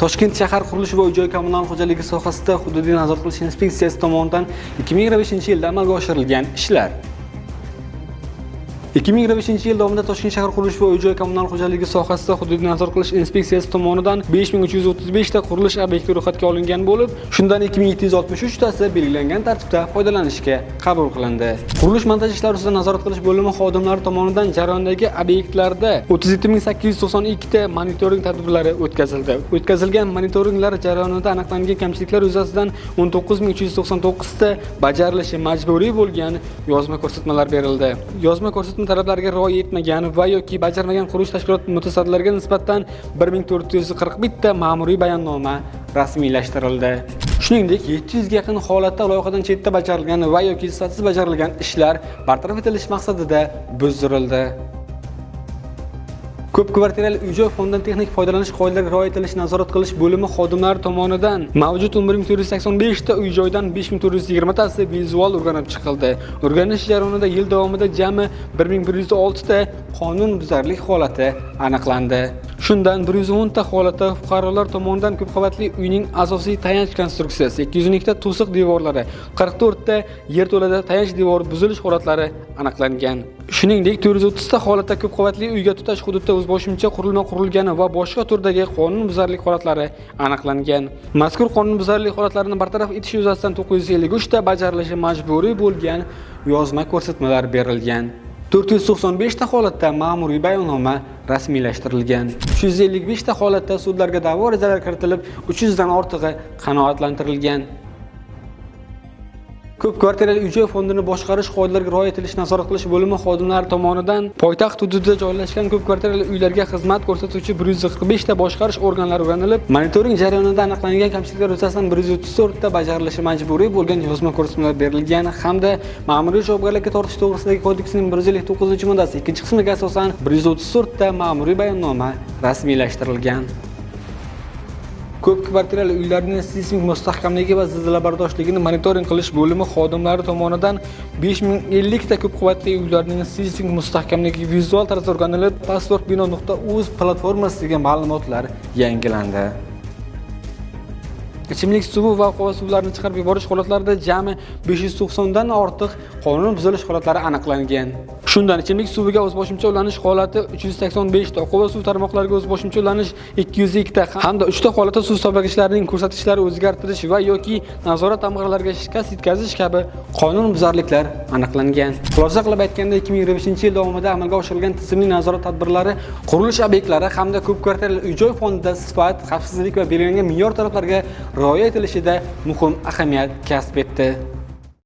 Toshkent shahar qurilish va uy-joy kommunal xo'jaligi sohasida hududiy nazorat qilish inspeksiyasi tomonidan 2025-yilda amalga oshirilgan ishlar. 2025-yil davomida Toshkent shahar qurilish va uy-joy kommunal xo'jaligi sohasida hududiy nazorat qilish inspeksiyasi tomonidan 5335 ta qurilish obyekti ro'yxatga olingan bo'lib, shundan 2763 tasi belgilangan tartibda foydalanishga qabul qilindi. Qurilish montaj ishlari ustidan nazorat qilish bo'limi xodimlari tomonidan jarayondagi obyektlarda 37892 ta monitoring tadbirlari o'tkazildi. O'tkazilgan monitoringlar jarayonida aniqlangan kamchiliklar yuzasidan 19399 ta bajarilishi majburiy bo'lgan yozma ko'rsatmalar berildi. Yozma ko'rsatma talablariga rioya etmagan va yoki bajarmagan qurilish tashkilot mutasaddilariga nisbatan 1441 ta ma'muriy bayonnoma rasmiylashtirildi. Shuningdek, 700 ga yaqin holatda loyihadan chetda bajarilgan va yoki sifatsiz bajarilgan ishlar bartaraf etilish maqsadida buzdirildi. Ko'p kvartirali uy-joy fondidan texnik foydalanish qoidalariga rioya etilishi nazorat qilish bo'limi xodimlari tomonidan mavjud 11485 ta uy-joydan 5420 tasi vizual o'rganib chiqildi. O'rganish jarayonida yil davomida jami 1106 ta qonunbuzarlik holati aniqlandi. Shundan 110 ta holatda fuqarolar tomonidan ko'p qavatli uyning asosiy tayanch konstruksiyasi, 212 ta to'siq devorlari, 44 ta yerto'lada tayanch devor buzilish holatlari aniqlangan. Shuningdek, 430 ta holatda ko'p qavatli uyga tutash hududda o'zboshimcha qurilma qurilgani va boshqa turdagi qonunbuzarlik holatlari aniqlangan. Mazkur qonunbuzarlik holatlarini bartaraf etish yuzasidan 953 ta bajarilishi majburiy bo'lgan yozma ko'rsatmalar berilgan. 495 ta holatda ma'muriy bayonnoma rasmiylashtirilgan. 355 ta holatda sudlarga da'vo arizalari kiritilib, 300 dan ortig'i qanoatlantirilgan. Ko'p kvartirali uy-joy fondini boshqarish qoidalariga rioya etilishi nazorat qilish bo'limi xodimlari tomonidan poytaxt hududida joylashgan ko'p kvartirali uylarga xizmat ko'rsatuvchi 145 ta boshqarish organlari o'rganilib, monitoring jarayonida aniqlangan kamchiliklar yuzasidan 134 ta bajarilishi majburiy bo'lgan yozma ko'rsatmalar berilgan hamda ma'muriy javobgarlikka tortish to'g'risidagi kodeksning 159-moddasi 2-qismiga asosan 134 ta ma'muriy bayonnoma rasmiylashtirilgan. Ko'p kvartirali uylarning seysmik mustahkamligi va zilzila bardoshligini monitoring qilish bo'limi xodimlari tomonidan 5050 ta ko'p qavatli uylarning seysmik mustahkamligi vizual tarzda o'rganilib, passportbino.uz platformasiga ma'lumotlar yangilandi. Ichimlik suvi va havo suvlarini chiqarib yuborish holatlarida jami 590 dan ortiq qonun buzilish holatlari aniqlangan. Shundan ichimlik suviga o'zboshimcha ulanish holati 385 ta, havo suv tarmoqlariga o'zboshimcha ulanish 202 ta hamda 3 ta holatda suv hisoblagichlarining ko'rsatkichlari o'zgartirish va yoki nazorat ta'mirlariga shikast yetkazish kabi qonun buzarliklar aniqlangan. Xulosa qilib aytganda 2025-yil davomida amalga oshirilgan tizimli nazorat tadbirlari qurilish obyektlari hamda ko'p kvartirali uy-joy fondida sifat, xavfsizlik va belgilangan me'yor talablarga rioya etilishida muhim ahamiyat kasb etdi.